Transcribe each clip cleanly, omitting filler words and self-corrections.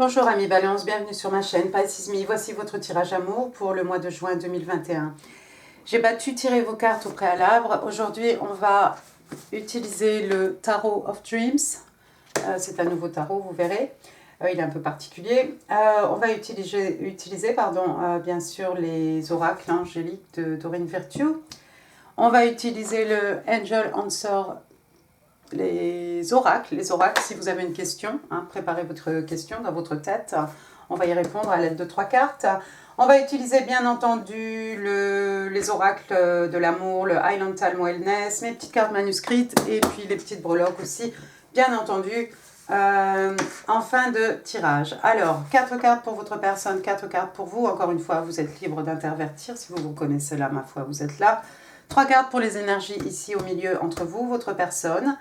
Bonjour amis Balance, bienvenue sur ma chaîne Pisces. Voici votre tirage amour pour le mois de juin 2021. J'ai tirer vos cartes au préalable. Aujourd'hui, on va utiliser le Tarot of Dreams. C'est un nouveau tarot, vous verrez. Il est un peu particulier. On va utiliser bien sûr les oracles angéliques de Doreen Virtue. On va utiliser le Angel Answer, les oracles, si vous avez une question, préparez votre question dans votre tête, on va y répondre à l'aide de 3 cartes. On va utiliser bien entendu les oracles de l'amour, le Island Time Wellness, mes petites cartes manuscrites et puis les petites breloques aussi, bien entendu, en fin de tirage. Alors, 4 cartes pour votre personne, 4 cartes pour vous. Encore une fois, vous êtes libre d'intervertir. Si vous vous connaissez là, ma foi, vous êtes là. 3 cartes pour les énergies ici au milieu entre vous, votre personne.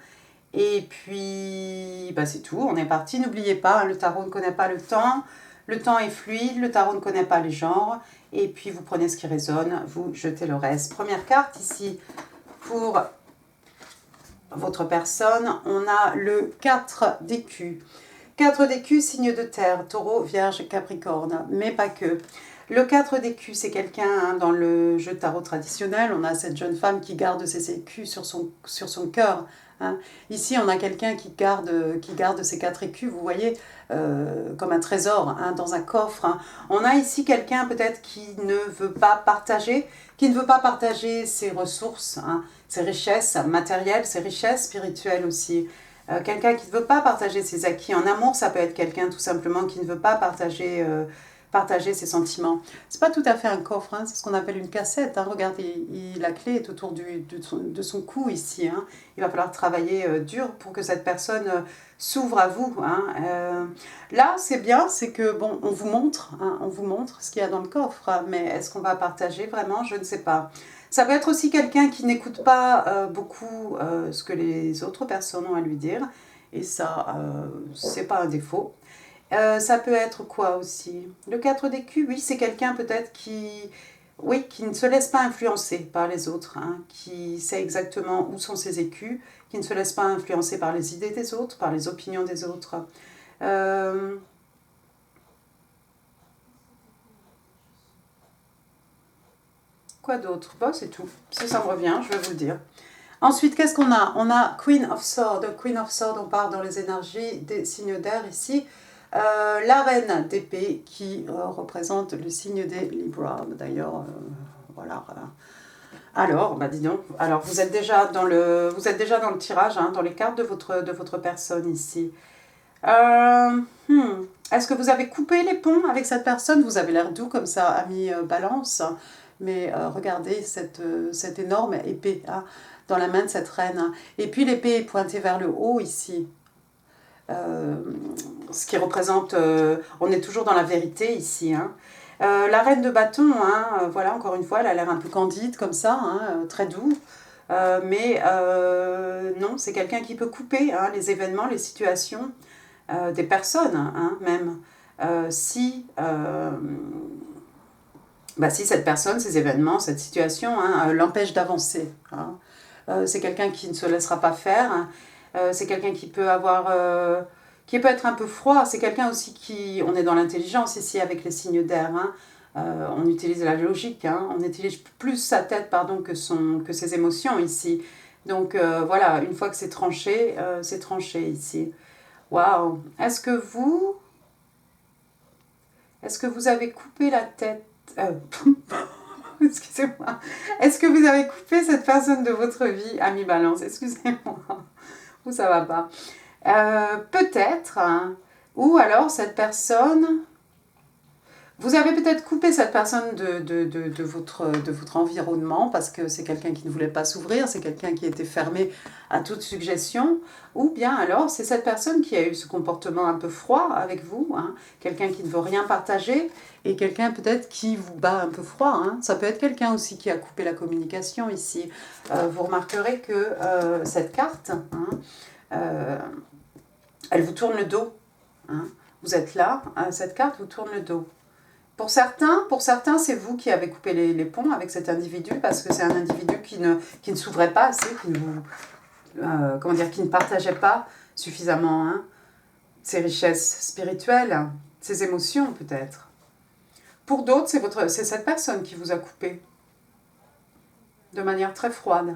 Et puis, c'est tout, on est parti. N'oubliez pas, le tarot ne connaît pas le temps est fluide, le tarot ne connaît pas les genres. Et puis, vous prenez ce qui résonne, vous jetez le reste. Première carte ici pour votre personne, on a le 4 d'écus. 4 d'écus, signe de terre, taureau, vierge, capricorne, mais pas que. Le 4 d'écus, c'est quelqu'un, dans le jeu de tarot traditionnel, on a cette jeune femme qui garde ses écus sur son cœur. Ici, on a quelqu'un qui garde ces 4 écus, vous voyez, comme un trésor, dans un coffre. On a ici quelqu'un peut-être qui ne veut pas partager, ses ressources, ses richesses matérielles, ses richesses spirituelles aussi. Quelqu'un qui ne veut pas partager ses acquis. En amour, ça peut être quelqu'un tout simplement qui ne veut pas partager ses sentiments. C'est pas tout à fait un coffre, c'est ce qu'on appelle une cassette. Regardez, la clé est autour de son cou ici. Il va falloir travailler dur pour que cette personne s'ouvre à vous. Là, c'est bien, c'est que bon, on vous montre ce qu'il y a dans le coffre, mais est-ce qu'on va partager vraiment? Je ne sais pas. Ça peut être aussi quelqu'un qui n'écoute pas beaucoup ce que les autres personnes ont à lui dire, et ça, c'est pas un défaut. Ça peut être quoi aussi? Le 4 d'écus, oui, c'est quelqu'un peut-être qui ne se laisse pas influencer par les autres, qui sait exactement où sont ses écus, qui ne se laisse pas influencer par les idées des autres, par les opinions des autres. Quoi d'autre? C'est tout. Si ça me revient, je vais vous le dire. Ensuite, qu'est-ce qu'on a? On a Queen of Swords. Queen of Swords, on part dans les énergies des signes d'air ici. La reine d'épée qui représente le signe des Libra. D'ailleurs, voilà. Alors, dis donc. Alors, vous êtes déjà dans le tirage, dans les cartes de votre personne ici. Est-ce que vous avez coupé les ponts avec cette personne? Vous avez l'air doux comme ça, ami Balance. Mais regardez cette énorme épée dans la main de cette reine. Et puis l'épée est pointée vers le haut ici. Ce qui représente, on est toujours dans la vérité ici. La reine de bâton, voilà, encore une fois, elle a l'air un peu candide comme ça, très doux. Mais non, c'est quelqu'un qui peut couper les événements, les situations, des personnes même. Si cette personne, ces événements, cette situation l'empêche d'avancer. C'est quelqu'un qui ne se laissera pas faire. C'est quelqu'un qui peut être un peu froid. C'est quelqu'un aussi on est dans l'intelligence ici avec les signes d'air. On utilise la logique. On utilise plus sa tête que ses émotions ici. Donc voilà, une fois que c'est tranché ici. Waouh! Est-ce que vous avez coupé la tête? Excusez-moi. Est-ce que vous avez coupé cette personne de votre vie, ami Balance? Excusez-moi. Ou ça va pas. Peut-être. Ou alors cette personne... Vous avez peut-être coupé cette personne de votre environnement parce que c'est quelqu'un qui ne voulait pas s'ouvrir, c'est quelqu'un qui était fermé à toute suggestion. Ou bien alors c'est cette personne qui a eu ce comportement un peu froid avec vous, quelqu'un qui ne veut rien partager et quelqu'un peut-être qui vous bat un peu froid. Ça peut être quelqu'un aussi qui a coupé la communication ici. Vous remarquerez que cette carte, elle vous tourne le dos. Vous êtes là, cette carte vous tourne le dos. Pour certains, c'est vous qui avez coupé les ponts avec cet individu parce que c'est un individu qui ne s'ouvrait pas assez, qui ne partageait pas suffisamment ses richesses spirituelles. ses émotions peut-être. Pour d'autres, c'est cette personne qui vous a coupé de manière très froide.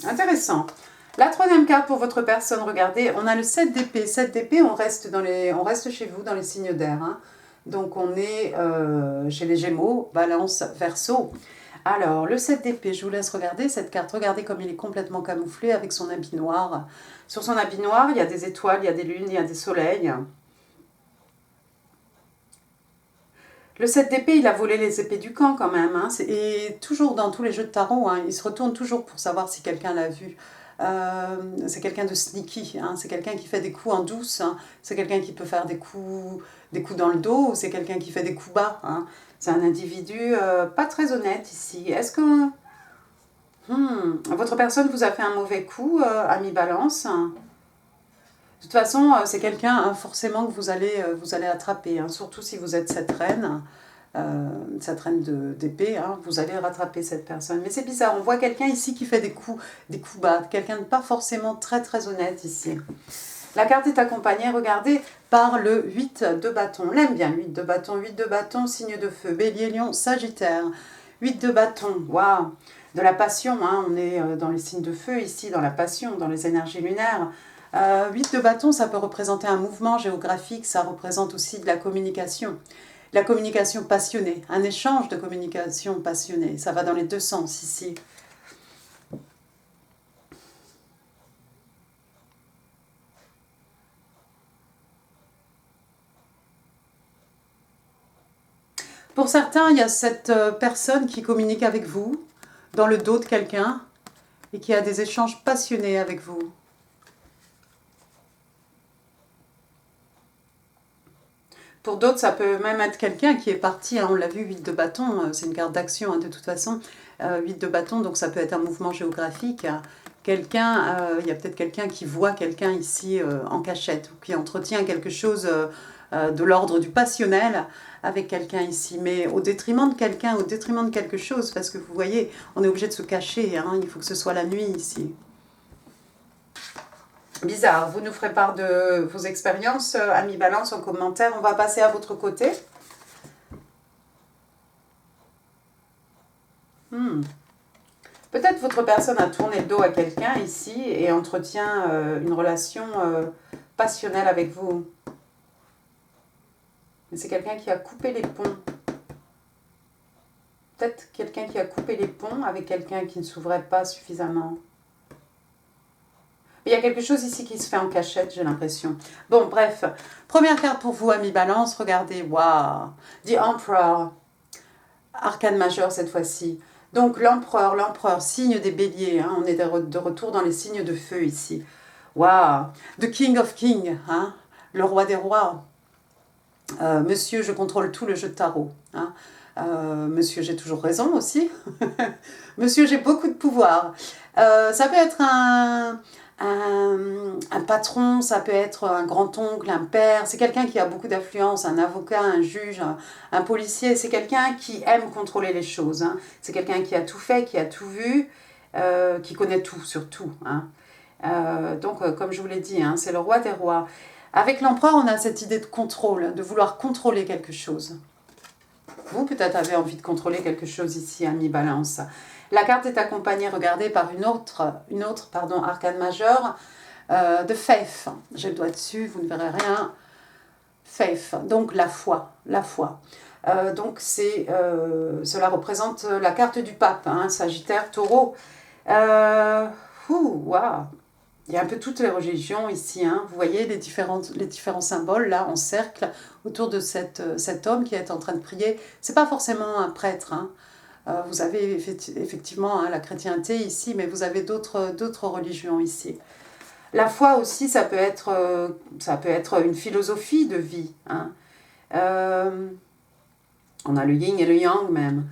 Intéressant. La troisième carte pour votre personne, regardez, on a le 7 d'épée. 7 d'épée, on reste chez vous dans les signes d'air. Hein. Donc on est chez les Gémeaux, Balance, Verseau. Alors, le 7 d'épée, je vous laisse regarder cette carte. Regardez comme il est complètement camouflé avec son habit noir. Sur son habit noir, il y a des étoiles, il y a des lunes, il y a des soleils. Le 7 d'épée, il a volé les épées du camp quand même. Hein. Et toujours dans tous les jeux de tarot, hein, il se retourne toujours pour savoir si quelqu'un l'a vu. C'est quelqu'un de sneaky, hein. C'est quelqu'un qui fait des coups en douce, hein. C'est quelqu'un qui peut faire des coups dans le dos, ou c'est quelqu'un qui fait des coups bas. Hein. C'est un individu pas très honnête ici. Est-ce que votre personne vous a fait un mauvais coup, ami Balance? De toute façon, c'est quelqu'un hein, forcément que vous allez attraper, hein, surtout si vous êtes cette reine d'épée, hein, vous allez rattraper cette personne. Mais c'est bizarre, on voit quelqu'un ici qui fait des coups bas, quelqu'un de pas forcément très très honnête ici. La carte est accompagnée, regardez, par le 8 de bâton. On l'aime bien, 8 de bâton, signe de feu, bélier, lion, sagittaire. 8 de bâton, waouh, de la passion, hein, on est dans les signes de feu ici, dans la passion, dans les énergies lunaires. 8 de bâton, ça peut représenter un mouvement géographique, ça représente aussi de la communication passionnée, un échange de communication passionnée. Ça va dans les deux sens ici. Pour certains, il y a cette personne qui communique avec vous, dans le dos de quelqu'un, et qui a des échanges passionnés avec vous. Pour d'autres, ça peut même être quelqu'un qui est parti, hein, on l'a vu, 8 de bâton, c'est une carte d'action hein, de toute façon, 8 de bâton, donc ça peut être un mouvement géographique. Quelqu'un, il y a peut-être quelqu'un qui voit quelqu'un ici en cachette, ou qui entretient quelque chose de l'ordre du passionnel avec quelqu'un ici, mais au détriment de quelqu'un, au détriment de quelque chose, parce que vous voyez, on est obligé de se cacher, hein, il faut que ce soit la nuit ici. Bizarre, vous nous ferez part de vos expériences, amis Balance, en commentaire. On va passer à votre côté. Peut-être votre personne a tourné le dos à quelqu'un ici et entretient une relation passionnelle avec vous. Mais c'est quelqu'un qui a coupé les ponts. Peut-être quelqu'un qui a coupé les ponts avec quelqu'un qui ne s'ouvrait pas suffisamment. Il y a quelque chose ici qui se fait en cachette, j'ai l'impression. Bon, bref. Première carte pour vous, amis Balance. Regardez, waouh. The Emperor. Arcane majeur cette fois-ci. Donc, l'empereur, signe des béliers. Hein, on est de retour dans les signes de feu ici. Waouh. The King of Kings. Hein, le roi des rois. Monsieur, je contrôle tout le jeu de tarot. Hein. Monsieur, j'ai toujours raison aussi. Monsieur, j'ai beaucoup de pouvoir. Ça peut être un patron, ça peut être un grand-oncle, un père, c'est quelqu'un qui a beaucoup d'influence, un avocat, un juge, un policier, c'est quelqu'un qui aime contrôler les choses, hein. C'est quelqu'un qui a tout fait, qui a tout vu, qui connaît tout, surtout. Hein. Donc, comme je vous l'ai dit, hein, c'est le roi des rois. Avec l'empereur, on a cette idée de contrôle, de vouloir contrôler quelque chose. Vous, peut-être, avez envie de contrôler quelque chose ici, ami Balance. La carte est accompagnée, regardez, par une autre arcane majeure de Faith. J'ai le doigt dessus, vous ne verrez rien. Faith, donc la foi. Donc cela représente la carte du pape, hein, Sagittaire, Taureau. Waouh. Il y a un peu toutes les religions ici. Hein. Vous voyez les différents symboles là en cercle autour de cet homme qui est en train de prier. C'est pas forcément un prêtre. Hein. Vous avez effectivement hein, la chrétienté ici, mais vous avez d'autres religions ici. La foi aussi, ça peut être une philosophie de vie. Hein. On a le yin et le yang même.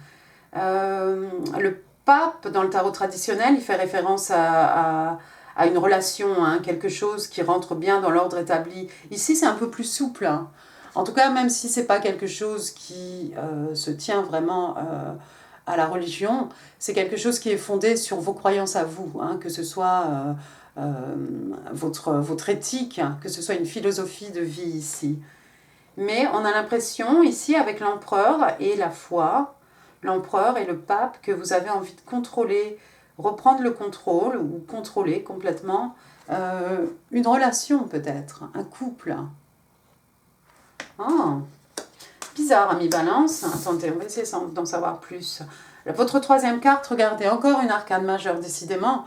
Le pape, dans le tarot traditionnel, il fait référence à une relation, hein, quelque chose qui rentre bien dans l'ordre établi. Ici, c'est un peu plus souple. Hein. En tout cas, même si ce n'est pas quelque chose qui se tient vraiment à la religion, c'est quelque chose qui est fondé sur vos croyances à vous, hein, que ce soit votre éthique, que ce soit une philosophie de vie ici. Mais on a l'impression ici avec l'empereur et la foi, l'empereur et le pape, que vous avez envie de contrôler, reprendre le contrôle ou contrôler complètement une relation peut-être, un couple. Oh, bizarre, ami Balance. Attendez, on va essayer d'en savoir plus. Votre troisième carte, regardez, encore une arcane majeure, décidément.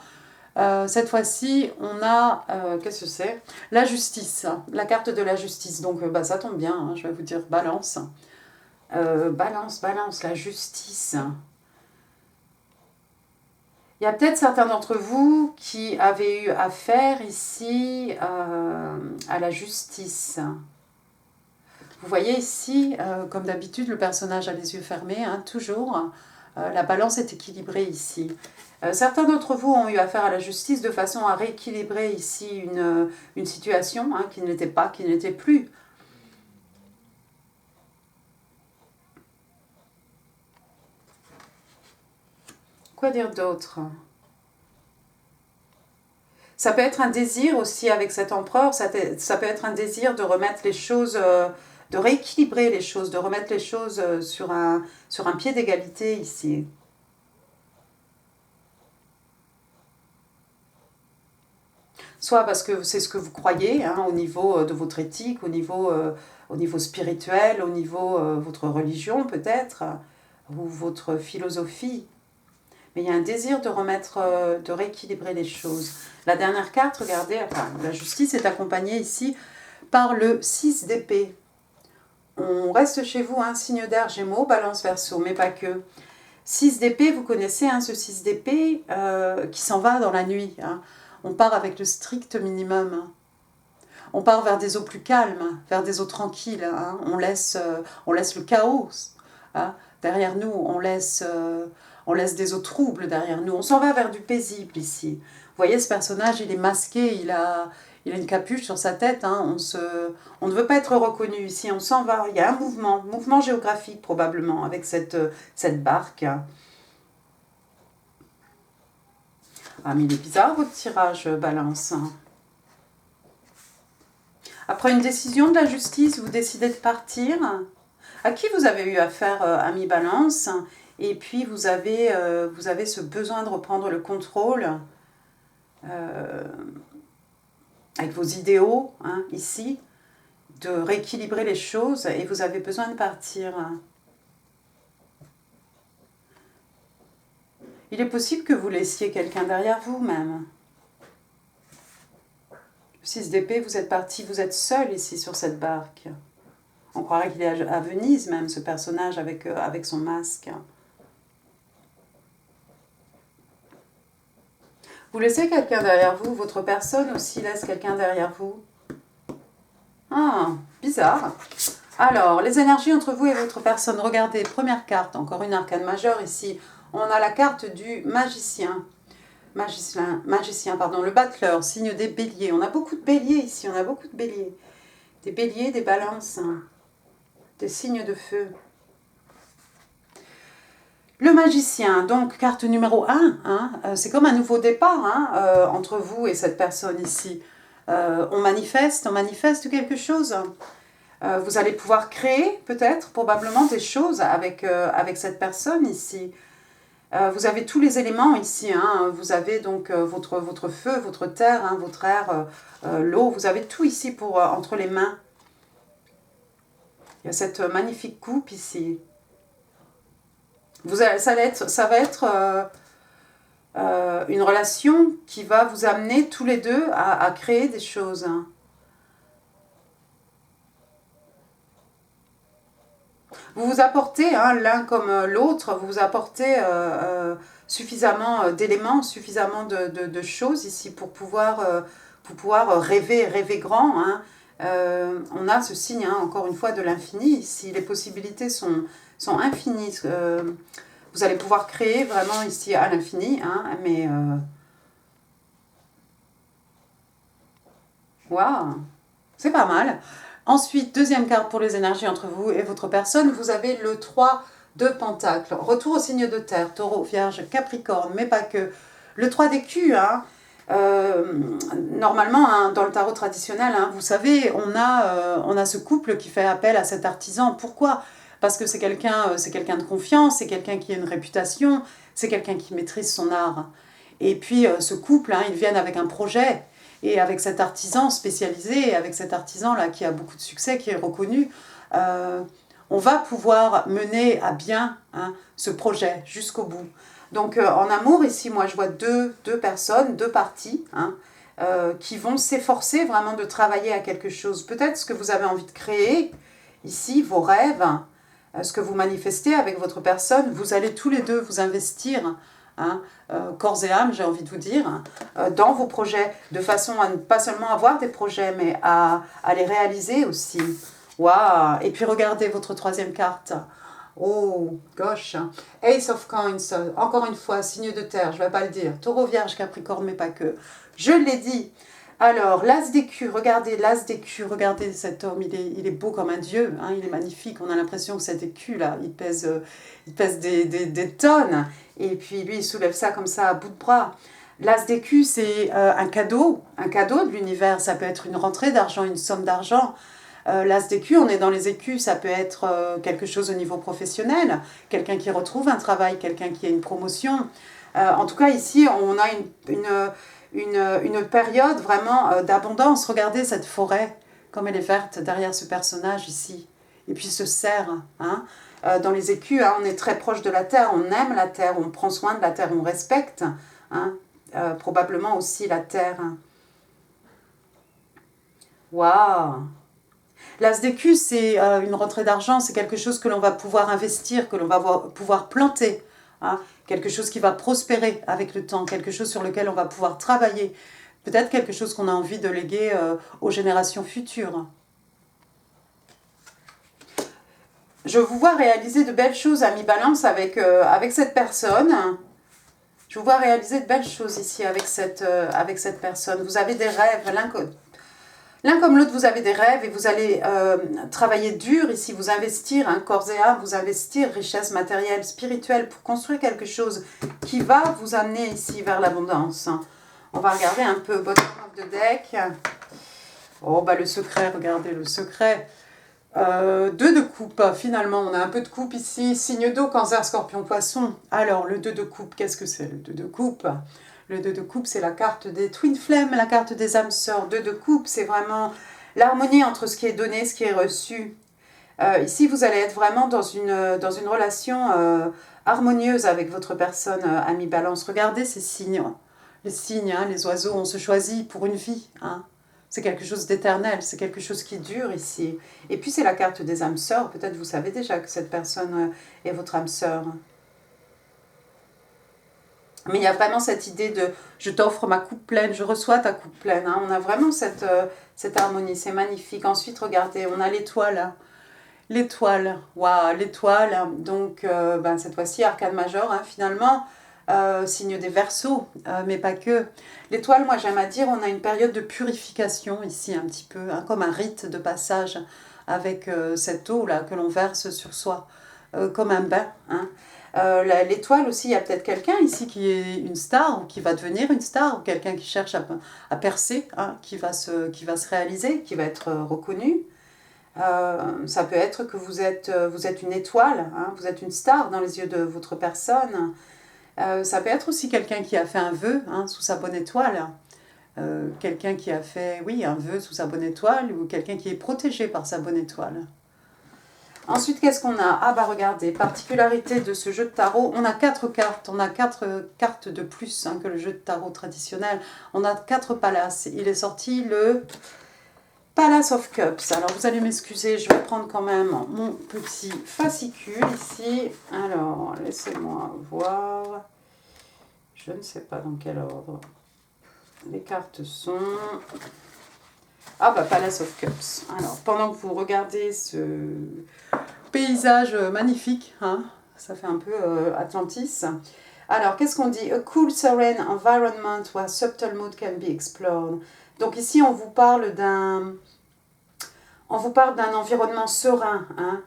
Cette fois-ci, on a, qu'est-ce que c'est? La justice, la carte de la justice. Donc, ça tombe bien, hein, je vais vous dire Balance. Balance, la justice. Il y a peut-être certains d'entre vous qui avaient eu affaire ici à la justice. Vous voyez ici, comme d'habitude, le personnage a les yeux fermés, hein, toujours. La balance est équilibrée ici. Certains d'entre vous ont eu affaire à la justice de façon à rééquilibrer ici une situation hein, qui ne l'était pas, qui ne l'était plus. Quoi dire d'autre? Ça peut être un désir aussi avec cet empereur, ça peut être un désir de remettre les choses, de rééquilibrer les choses, de remettre les choses sur un pied d'égalité ici. Soit parce que c'est ce que vous croyez, hein, au niveau de votre éthique, au niveau spirituel, au niveau de votre religion peut-être, ou votre philosophie. Mais il y a un désir de remettre, de rééquilibrer les choses. La dernière carte, regardez, enfin, la justice est accompagnée ici par le 6 d'épée. On reste chez vous, un signe d'air, Gémeaux, Balance, Verseau, mais pas que. 6 d'épée, vous connaissez hein, ce 6 d'épée qui s'en va dans la nuit. Hein. On part avec le strict minimum. On part vers des eaux plus calmes, vers des eaux tranquilles. Hein. On laisse le chaos hein, derrière nous. On laisse des eaux troubles derrière nous. On s'en va vers du paisible ici. Vous voyez, ce personnage, il est masqué, il a une capuche sur sa tête. Hein. On ne veut pas être reconnu ici. On s'en va. Il y a un mouvement géographique probablement avec cette barque. Ah, mais il est bizarre votre tirage, Balance. Après une décision de la justice, vous décidez de partir. À qui vous avez eu affaire, ami Balance? Et puis vous avez ce besoin de reprendre le contrôle avec vos idéaux, hein, ici, de rééquilibrer les choses et vous avez besoin de partir. Il est possible que vous laissiez quelqu'un derrière vous même. 6 d'épée, vous êtes parti, vous êtes seul ici sur cette barque. On croirait qu'il est à Venise même, ce personnage avec son masque. Vous laissez quelqu'un derrière vous, votre personne aussi laisse quelqu'un derrière vous. Ah, bizarre. Alors, les énergies entre vous et votre personne. Regardez, première carte, encore une arcane majeure ici. On a la carte du magicien. Magicien, pardon, le battleur, signe des béliers. On a beaucoup de béliers ici, on a beaucoup de béliers. Des béliers, des balances, hein, des signes de feu. Le magicien, donc carte numéro 1, hein, c'est comme un nouveau départ hein, entre vous et cette personne ici. On manifeste quelque chose. Vous allez pouvoir créer peut-être, probablement des choses avec cette personne ici. Vous avez tous les éléments ici, hein. Vous avez donc votre feu, votre terre, hein, votre air, l'eau, vous avez tout ici pour entre les mains. Il y a cette magnifique coupe ici. Ça va être une relation qui va vous amener tous les deux à créer des choses. Vous vous apportez, hein, l'un comme l'autre, vous vous apportez suffisamment d'éléments, suffisamment de choses ici pour pouvoir rêver grand. Hein. On a ce signe, hein, encore une fois, de l'infini ici. Les possibilités sont infinies. Vous allez pouvoir créer vraiment ici à l'infini, hein, mais... Waouh, c'est pas mal. Ensuite, deuxième carte pour les énergies entre vous et votre personne, vous avez le 3 de Pentacles. Retour au signe de terre, Taureau, Vierge, Capricorne, mais pas que. Le 3 d'écus, hein, Normalement, hein, dans le tarot traditionnel, hein, vous savez, on a ce couple qui fait appel à cet artisan. Pourquoi? Parce que c'est quelqu'un de confiance, c'est quelqu'un qui a une réputation, c'est quelqu'un qui maîtrise son art. Et puis ce couple, hein, ils viennent avec un projet. Et avec cet artisan spécialisé, avec cet artisan-là qui a beaucoup de succès, qui est reconnu, on va pouvoir mener à bien, hein, ce projet jusqu'au bout. Donc en amour, ici, moi je vois deux personnes, deux parties, hein, qui vont s'efforcer vraiment de travailler à quelque chose. Peut-être ce que vous avez envie de créer, ici, vos rêves, ce que vous manifestez avec votre personne, vous allez tous les deux vous investir, hein, corps et âme, j'ai envie de vous dire, dans vos projets, de façon à ne pas seulement avoir des projets, mais à les réaliser aussi. Waouh! Et puis regardez votre troisième carte. Oh, gauche. Ace of Coins, encore une fois, signe de terre, je ne vais pas le dire. Taureau, Vierge, Capricorne, mais pas que. Je l'ai dit. Alors, l'as d'écu, regardez l'as d'écu, regardez cet homme, il est beau comme un dieu, hein, il est magnifique. On a l'impression que cet écu-là, il pèse des tonnes. Et puis lui, il soulève ça comme ça à bout de bras. L'as d'écu, c'est un cadeau de l'univers. Ça peut être une rentrée d'argent, une somme d'argent. L'as d'écu, on est dans les écus, ça peut être quelque chose au niveau professionnel, quelqu'un qui retrouve un travail, quelqu'un qui a une promotion. En tout cas, ici, on a une période vraiment d'abondance. Regardez cette forêt, comme elle est verte derrière ce personnage ici. Et puis ce cerf, hein. Dans les écus, hein, on est très proche de la terre, on aime la terre, on prend soin de la terre, on respecte, hein, probablement aussi la terre. Waouh! L'as d'écu, c'est une rentrée d'argent, c'est quelque chose que l'on va pouvoir investir, que l'on va pouvoir planter, hein, quelque chose qui va prospérer avec le temps, quelque chose sur lequel on va pouvoir travailler, peut-être quelque chose qu'on a envie de léguer aux générations futures. Je vous vois réaliser de belles choses, ami Balance, avec cette personne. Je vous vois réaliser de belles choses ici avec cette personne. Vous avez des rêves, l'un comme l'autre, vous avez des rêves et vous allez travailler dur ici, vous investir, hein, corps et âme, vous investir richesse matérielle, spirituelle pour construire quelque chose qui va vous amener ici vers l'abondance. On va regarder un peu bottom of the deck. Oh, bah le secret, regardez le secret. 2 de coupe, finalement, on a un peu de coupe ici. Signe d'eau, cancer, scorpion, poisson. Alors, le 2 de coupe, qu'est-ce que c'est le 2 de coupe? Le 2 de coupe, c'est la carte des Twin Flames, la carte des âmes sœurs. 2 de coupe, c'est vraiment l'harmonie entre ce qui est donné et ce qui est reçu. Ici, vous allez être vraiment dans une relation harmonieuse avec votre personne, ami Balance. Regardez ces signes. Les signes, hein, les oiseaux, on se choisit pour une vie. Hein. C'est quelque chose d'éternel, c'est quelque chose qui dure ici. Et puis, c'est la carte des âmes sœurs. Peut-être vous savez déjà que cette personne est votre âme sœur. Mais il y a vraiment cette idée de « je t'offre ma coupe pleine, je reçois ta coupe pleine hein. ». On a vraiment cette harmonie, c'est magnifique. Ensuite, regardez, on a l'étoile. L'étoile, waouh, l'étoile. Donc, cette fois-ci, arcane majeur, hein, finalement, signe des Verseaux, mais pas que. L'étoile, moi, j'aime à dire, on a une période de purification ici, un petit peu, hein, comme un rite de passage avec cette eau-là que l'on verse sur soi, comme un bain, hein. L'étoile aussi, il y a peut-être quelqu'un ici qui est une star, ou qui va devenir une star, ou quelqu'un qui cherche à percer, hein, qui va se réaliser, qui va être reconnu. Ça peut être que vous êtes une étoile, hein, vous êtes une star dans les yeux de votre personne. Ça peut être aussi quelqu'un qui a fait un vœu hein, sous sa bonne étoile. Quelqu'un qui a fait, oui, un vœu sous sa bonne étoile, ou quelqu'un qui est protégé par sa bonne étoile. Ensuite, qu'est-ce qu'on a? Ah bah regardez, particularité de ce jeu de tarot, on a 4 cartes, on a 4 cartes de plus hein, que le jeu de tarot traditionnel. On a 4 palaces. Il est sorti le Palace of Cups. Alors vous allez m'excuser, je vais prendre quand même mon petit fascicule ici. Alors, laissez-moi voir. Je ne sais pas dans quel ordre. Les cartes sont... Ah bah Palace of Cups. Alors, pendant que vous regardez ce paysage magnifique, hein, ça fait un peu Atlantis. Alors, qu'est-ce qu'on dit? A cool, serene environment where subtle mood can be explored. Donc ici, on vous parle d'un environnement serein, hein,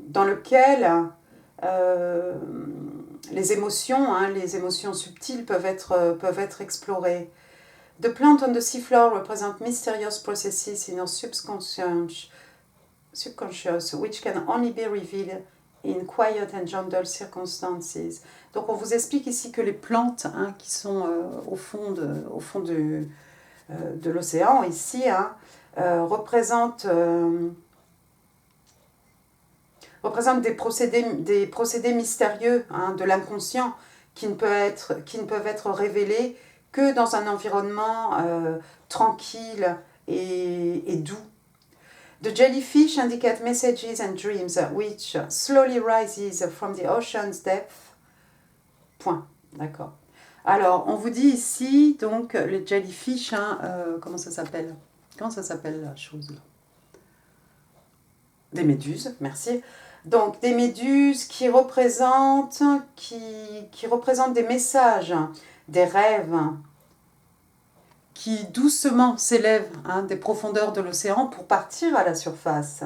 dans lequel les émotions, hein, les émotions subtiles peuvent être explorées. The plant on the seafloor represent mysterious processes in our subconscious which can only be revealed in quiet and gentle circumstances. Donc on vous explique ici que les plantes, hein, qui sont au fond de l'océan ici, hein, représentent des procédés mystérieux, hein, de l'inconscient qui ne peuvent être révélés que dans un environnement tranquille et doux. The jellyfish indicate messages and dreams which slowly rises from the ocean's depth. Point. D'accord. Alors, on vous dit ici, donc, les jellyfish, hein, comment ça s'appelle la chose là? Des méduses, merci. Donc, des méduses qui représentent des messages, des rêves, qui doucement s'élèvent, hein, des profondeurs de l'océan pour partir à la surface.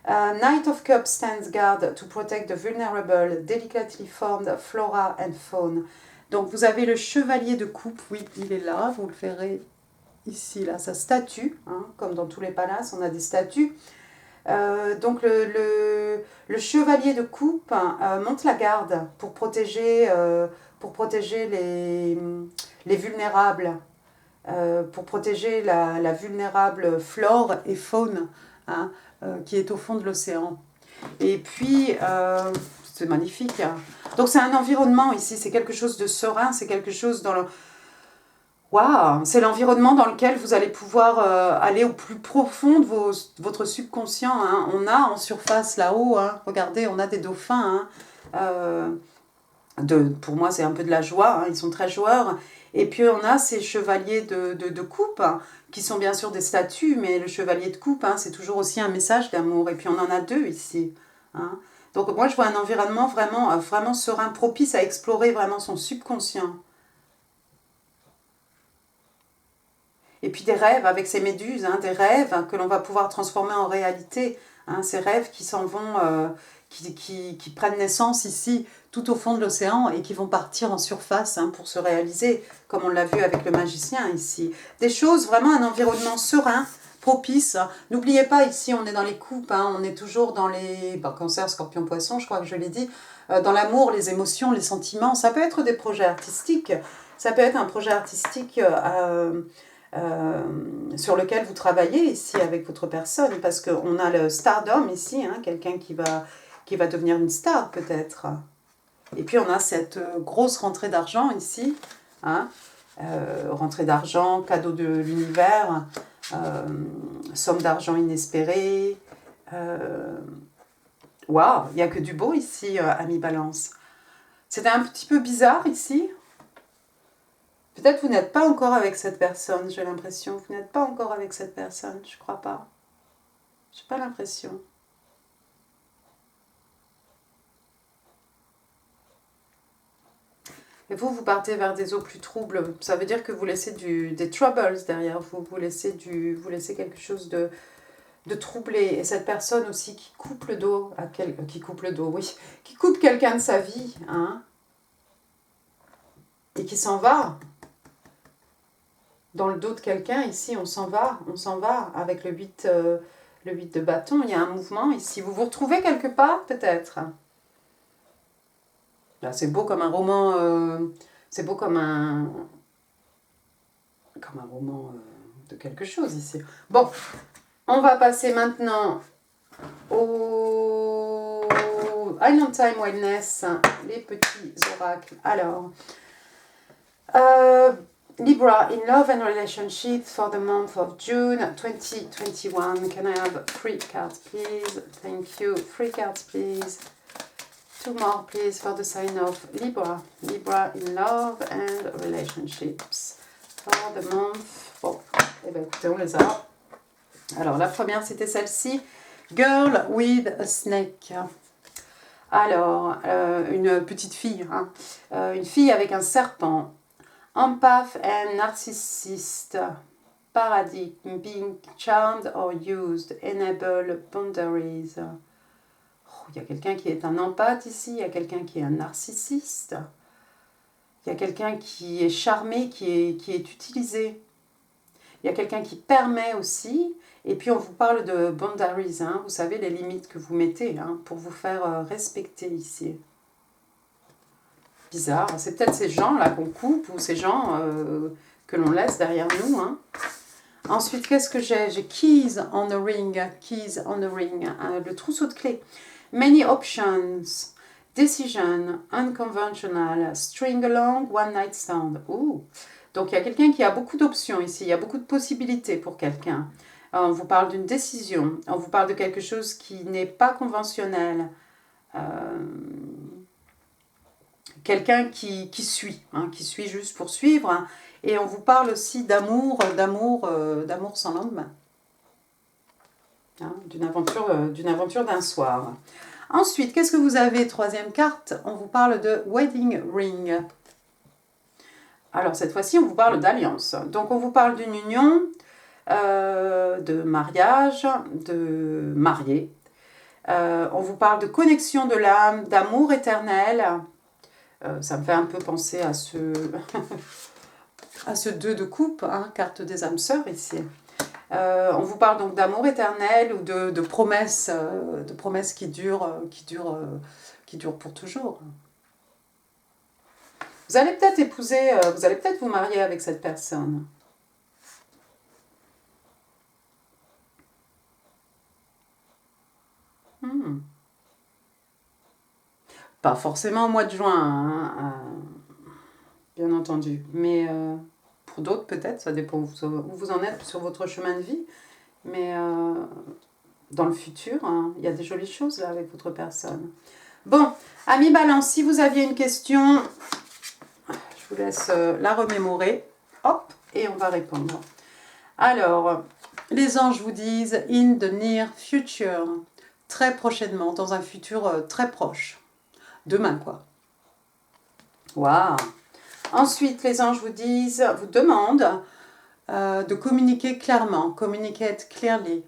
Knight of Cups stands guard to protect the vulnerable, delicately formed flora and faune. Donc vous avez le chevalier de coupe, oui, il est là, vous le verrez ici, là, sa statue, hein, comme dans tous les palaces, on a des statues. Donc le chevalier de coupe monte la garde pour protéger les vulnérables. Pour protéger la vulnérable flore et faune, hein, qui est au fond de l'océan. Et puis, c'est magnifique. Hein. Donc c'est un environnement ici, c'est quelque chose de serein, c'est quelque chose dans le... Waouh, c'est l'environnement dans lequel vous allez pouvoir aller au plus profond de votre subconscient. Hein. On a en surface là-haut, hein, regardez, on a des dauphins. Hein, pour moi, c'est un peu de la joie, hein, ils sont très joueurs. Et puis on a ces chevaliers de coupe, hein, qui sont bien sûr des statues, mais le chevalier de coupe, hein, c'est toujours aussi un message d'amour. Et puis on en a deux ici. Hein. Donc moi, je vois un environnement vraiment serein, propice à explorer vraiment son subconscient. Et puis des rêves avec ces méduses, hein, des rêves que l'on va pouvoir transformer en réalité. Hein, ces rêves qui s'en vont, qui prennent naissance ici, tout au fond de l'océan, et qui vont partir en surface, hein, pour se réaliser, comme on l'a vu avec le magicien ici. Des choses, vraiment un environnement serein, propice. N'oubliez pas, ici, on est dans les coupes, hein, on est toujours dans les cancer, scorpion, poisson, je crois que je l'ai dit, dans l'amour, les émotions, les sentiments. Ça peut être des projets artistiques, ça peut être un projet artistique... sur lequel vous travaillez ici avec votre personne, parce qu'on a le stardom ici, hein, quelqu'un qui va devenir une star peut-être. Et puis on a cette grosse rentrée d'argent ici, hein, rentrée d'argent, cadeau de l'univers, somme d'argent inespérée. Waouh, il n'y a que du beau ici, ami Balance. C'était un petit peu bizarre ici. Peut-être vous n'êtes pas encore avec cette personne, j'ai l'impression. Vous n'êtes pas encore avec cette personne, je crois pas. J'ai pas l'impression. Et vous partez vers des eaux plus troubles. Ça veut dire que vous laissez des troubles derrière vous. Vous laissez quelque chose de troublé. Et cette personne aussi qui coupe le dos, qui coupe quelqu'un de sa vie, hein, et qui s'en va. Dans le dos de quelqu'un, ici, on s'en va avec le 8 de bâton. Il y a un mouvement ici. Vous vous retrouvez quelque part, peut-être. Là, c'est beau comme un roman. C'est beau comme un roman de quelque chose ici. Bon, on va passer maintenant au Island Time Wellness, les petits oracles. Alors, Libra, in love and relationships for the month of June 2021. Can I have 3 cards, please? Thank you. 3 cards, please. 2 more, please, for the sign of Libra. Libra in love and relationships for the month. Bon, eh bien, écoutez, on les a. Alors, la première, c'était celle-ci. Girl with a snake. Alors, une petite fille. Hein. Une fille avec un serpent. Empath and narcissist, paradigm, being charmed or used, enable boundaries. Il y a quelqu'un qui est un empathe ici, il y a quelqu'un qui est un narcissiste, il y a quelqu'un qui est charmé, qui est utilisé. Il y a quelqu'un qui permet aussi, et puis on vous parle de boundaries, hein, vous savez les limites que vous mettez hein, pour vous faire respecter ici. Bizarre, c'est peut-être ces gens-là qu'on coupe ou ces gens que l'on laisse derrière nous. Hein. Ensuite, qu'est-ce que j'ai? J'ai keys on the ring, le trousseau de clés. Many options, decision, unconventional, string along, one night stand. Ouh. Donc, il y a quelqu'un qui a beaucoup d'options ici, il y a beaucoup de possibilités pour quelqu'un. On vous parle d'une décision, on vous parle de quelque chose qui n'est pas conventionnel. Quelqu'un qui suit, hein, qui suit juste pour suivre. Hein. Et on vous parle aussi d'amour sans lendemain. Hein, d'une aventure d'un soir. Ensuite, qu'est-ce que vous avez? Troisième carte, on vous parle de wedding ring. Alors cette fois-ci, on vous parle d'alliance. Donc on vous parle d'une union, de mariage, de marié. On vous parle de connexion de l'âme, d'amour éternel. Ça me fait un peu penser à ce, à ce 2 de coupe, hein, carte des âmes sœurs ici. On vous parle donc d'amour éternel ou de promesses qui durent pour toujours. Vous allez peut-être épouser, vous allez peut-être vous marier avec cette personne. Pas forcément au mois de juin, hein, bien entendu. Mais pour d'autres, peut-être, ça dépend où vous en êtes sur votre chemin de vie. Mais dans le futur, hein, il y a des jolies choses là avec votre personne. Bon, amis Balance, si vous aviez une question, je vous laisse la remémorer. Hop, et on va répondre. Alors, les anges vous disent « in the near future », très prochainement, dans un futur très proche. Demain, quoi. Waouh! Ensuite, les anges vous demandent de communiquer clairement, communicate clearly.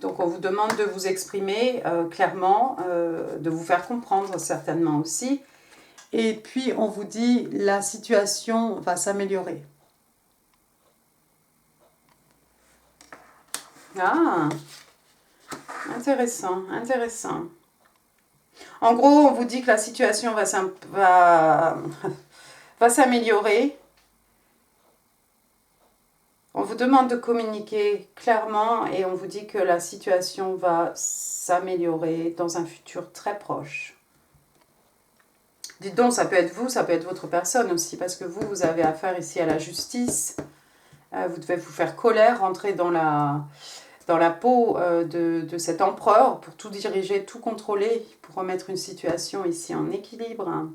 Donc, on vous demande de vous exprimer clairement, de vous faire comprendre certainement aussi. Et puis, on vous dit la situation va s'améliorer. Ah! Intéressant, intéressant. En gros, on vous dit que la situation va s'améliorer. On vous demande de communiquer clairement et on vous dit que la situation va s'améliorer dans un futur très proche. Dites donc, ça peut être vous, ça peut être votre personne aussi, parce que vous avez affaire ici à la justice. Vous devez vous faire colère, rentrer dans la peau de cet empereur pour tout diriger, tout contrôler, pour remettre une situation ici en équilibre.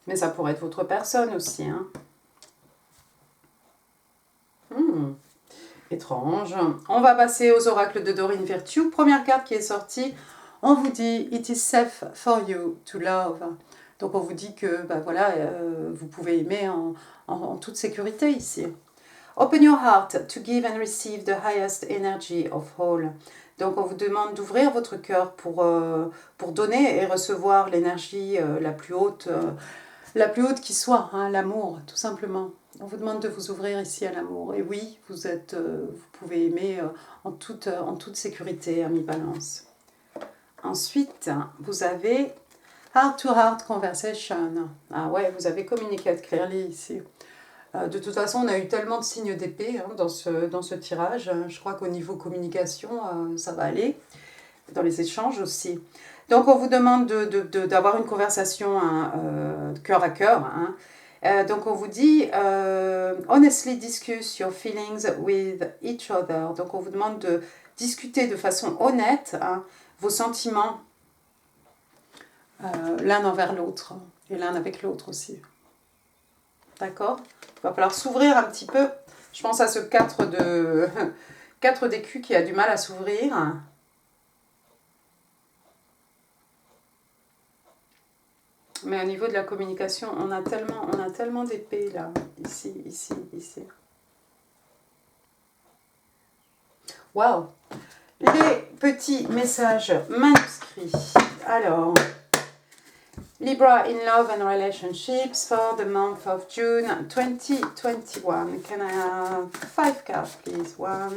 Mais ça pourrait être votre personne aussi. Hein. Étrange. On va passer aux oracles de Doreen Virtue. Première carte qui est sortie, on vous dit « It is safe for you to love ». Donc on vous dit que voilà, vous pouvez aimer en toute sécurité ici. Open your heart to give and receive the highest energy of all. Donc on vous demande d'ouvrir votre cœur pour donner et recevoir l'énergie la plus haute qui soit, hein, l'amour, tout simplement. On vous demande de vous ouvrir ici à l'amour. Et oui, vous pouvez aimer en toute sécurité, ami Balance. Ensuite, vous avez heart-to-heart conversation. Ah ouais, vous avez communicate clearly ici. De toute façon, on a eu tellement de signes d'épée hein, dans ce tirage. Je crois qu'au niveau communication, ça va aller. Dans les échanges aussi. Donc, on vous demande d'avoir une conversation cœur à cœur. Hein. Donc, on vous dit « Honestly discuss your feelings with each other ». Donc, on vous demande de discuter de façon honnête hein, vos sentiments l'un envers l'autre et l'un avec l'autre aussi. D'accord? Il va falloir s'ouvrir un petit peu. Je pense à ce 4 d'écus qui a du mal à s'ouvrir. Mais au niveau de la communication, on a tellement d'épées là. Ici. Waouh! les petits messages manuscrits. Alors, Libra in love and relationships for the month of June 2021. Can I have 5 cards, please? 1,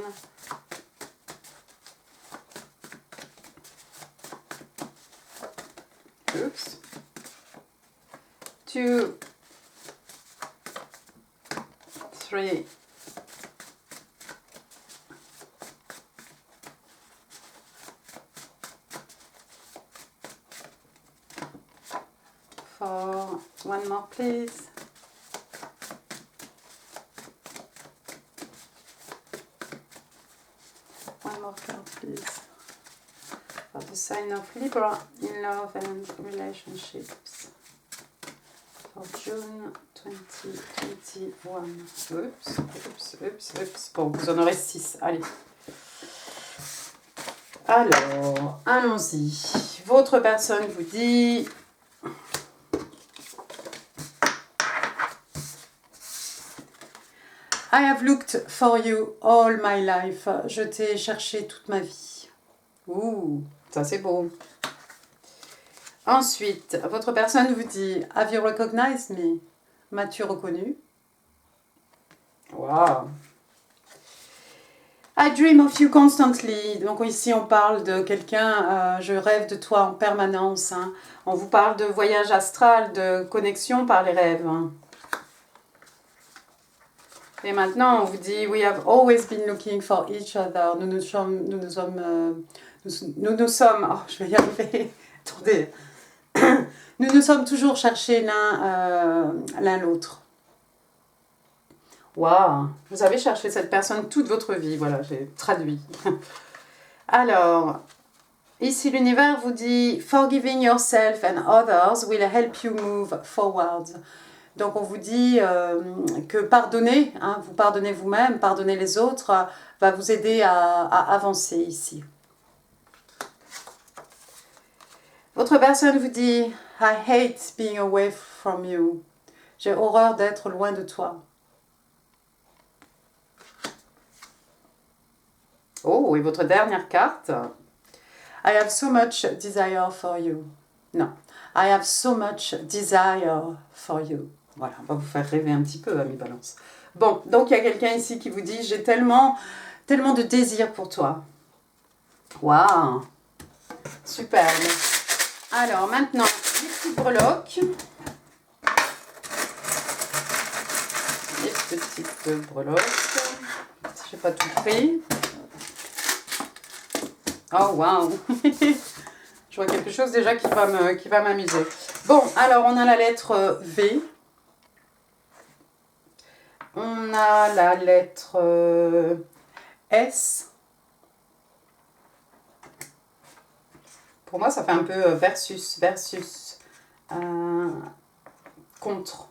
2, 3, 4. One more, please. One more card, please. For the sign of Libra in love and relationships for June 2021. Oups. Bon, vous en aurez 6. Allez. Alors, allons-y. Votre personne vous dit... I have looked for you all my life. Je t'ai cherché toute ma vie. Ouh, ça c'est beau. Ensuite, votre personne vous dit, have you recognized me? M'as-tu reconnu? Wow. I dream of you constantly. Donc ici on parle de quelqu'un, je rêve de toi en permanence. Hein. On vous parle de voyage astral, de connexion par les rêves. Hein. Et maintenant, on vous dit, we have always been looking for each other. Nous nous sommes, oh, je vais y arriver. Attendez. Nous nous sommes toujours cherchés l'un l'autre. Waouh, vous avez cherché cette personne toute votre vie. Voilà, j'ai traduit. Alors, ici l'univers vous dit, forgiving yourself and others will help you move forward. Donc on vous dit que pardonner, hein, vous pardonnez vous-même, pardonner les autres, va vous aider à avancer ici. Votre personne vous dit « I hate being away from you ». J'ai horreur d'être loin de toi. Oh, et votre dernière carte « I have so much desire for you ». Non, « I have so much desire for you ». Voilà, on va vous faire rêver un petit peu, amis Balance. Bon, donc il y a quelqu'un ici qui vous dit « J'ai tellement de désir pour toi ». Waouh, superbe. Alors maintenant, les petits breloques. Les petites breloques. Je n'ai pas tout pris. Oh waouh. Je vois quelque chose déjà qui va m'amuser. Bon, alors on a la lettre V. On a la lettre S. Pour moi, ça fait un peu versus, contre.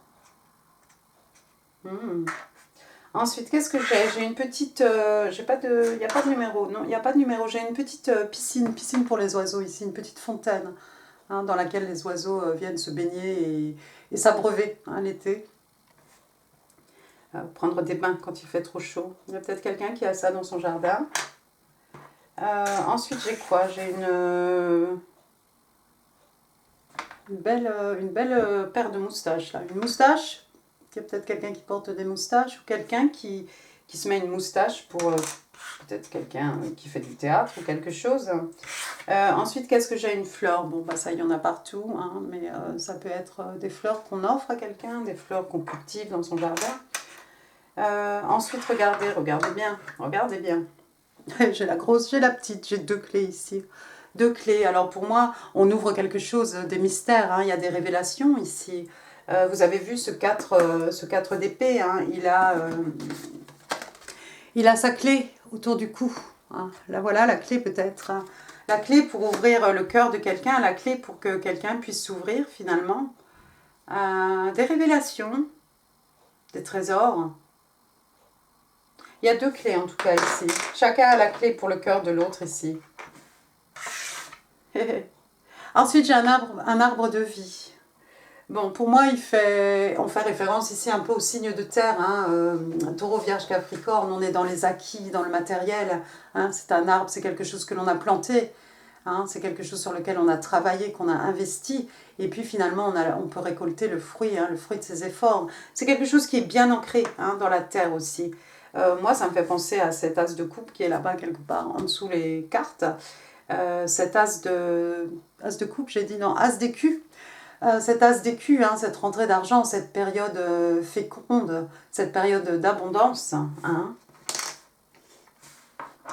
Ensuite, qu'est-ce que j'ai? J'ai une petite... il n'y a pas de numéro. Non, il n'y a pas de numéro. J'ai une petite piscine pour les oiseaux ici, une petite fontaine hein, dans laquelle les oiseaux viennent se baigner et s'abreuver hein, l'été. Prendre des bains quand il fait trop chaud. Il y a peut-être quelqu'un qui a ça dans son jardin. Ensuite, j'ai quoi? J'ai une belle paire de moustaches. Là. Une moustache. Il y a peut-être quelqu'un qui porte des moustaches ou quelqu'un qui se met une moustache pour peut-être quelqu'un qui fait du théâtre ou quelque chose. Ensuite, qu'est-ce que j'ai? Une fleur. Bon, bah ça, il y en a partout. Hein, mais ça peut être des fleurs qu'on offre à quelqu'un, des fleurs qu'on cultive dans son jardin. Ensuite, regardez bien. J'ai la grosse, j'ai la petite, j'ai 2 clés ici. 2 clés. Alors pour moi, on ouvre quelque chose, des mystères. Hein. Il y a des révélations ici. Vous avez vu ce 4 d'épée. Hein. Il a sa clé autour du cou. Hein. Là voilà la clé peut-être. Hein. La clé pour ouvrir le cœur de quelqu'un. La clé pour que quelqu'un puisse s'ouvrir finalement. Des révélations. Des trésors. Il y a 2 clés en tout cas ici. Chacun a la clé pour le cœur de l'autre ici. Ensuite, j'ai un arbre de vie. Bon, pour moi, on fait référence ici un peu au signe de terre, hein, taureau, vierge, capricorne, on est dans les acquis, dans le matériel, hein, c'est un arbre, c'est quelque chose que l'on a planté, hein, c'est quelque chose sur lequel on a travaillé, qu'on a investi, et puis finalement on peut récolter le fruit, hein, le fruit de ses efforts. C'est quelque chose qui est bien ancré, hein, dans la terre aussi. Moi, ça me fait penser à cet as de coupe qui est là-bas quelque part en dessous les cartes. Cet as de coupe, j'ai dit non, as d'écu. Cet as d'écu, hein, cette rentrée d'argent, cette période féconde, cette période d'abondance, hein,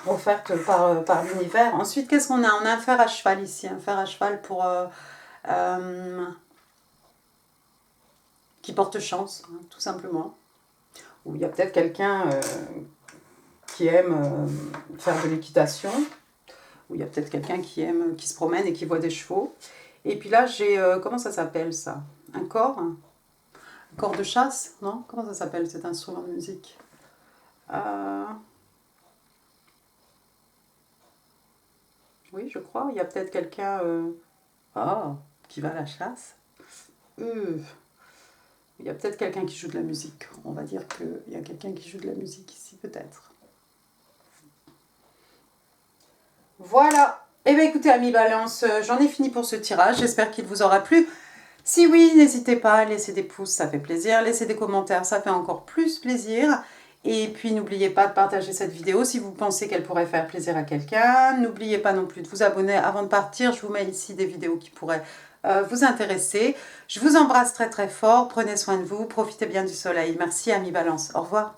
offerte par l'univers. Ensuite, qu'est-ce qu'on a? On a un fer à cheval ici, un fer à cheval qui porte chance, hein, tout simplement. Ou il y a peut-être quelqu'un qui aime faire de l'équitation, ou il y a peut-être quelqu'un qui se promène et qui voit des chevaux. Et puis là, j'ai, comment ça s'appelle ça? Un corps de chasse, non? Comment ça s'appelle cet instrument de musique? Oui, je crois. Il y a peut-être quelqu'un qui va à la chasse. Il y a peut-être quelqu'un qui joue de la musique. On va dire qu'il y a quelqu'un qui joue de la musique ici, peut-être. Voilà. Eh bien, écoutez, amis Balance, j'en ai fini pour ce tirage. J'espère qu'il vous aura plu. Si oui, n'hésitez pas à laisser des pouces, ça fait plaisir. Laissez des commentaires, ça fait encore plus plaisir. Et puis, n'oubliez pas de partager cette vidéo si vous pensez qu'elle pourrait faire plaisir à quelqu'un. N'oubliez pas non plus de vous abonner avant de partir. Je vous mets ici des vidéos qui pourraient vous intéresser. Je vous embrasse très très fort. Prenez soin de vous. Profitez bien du soleil. Merci, amis Balance. Au revoir.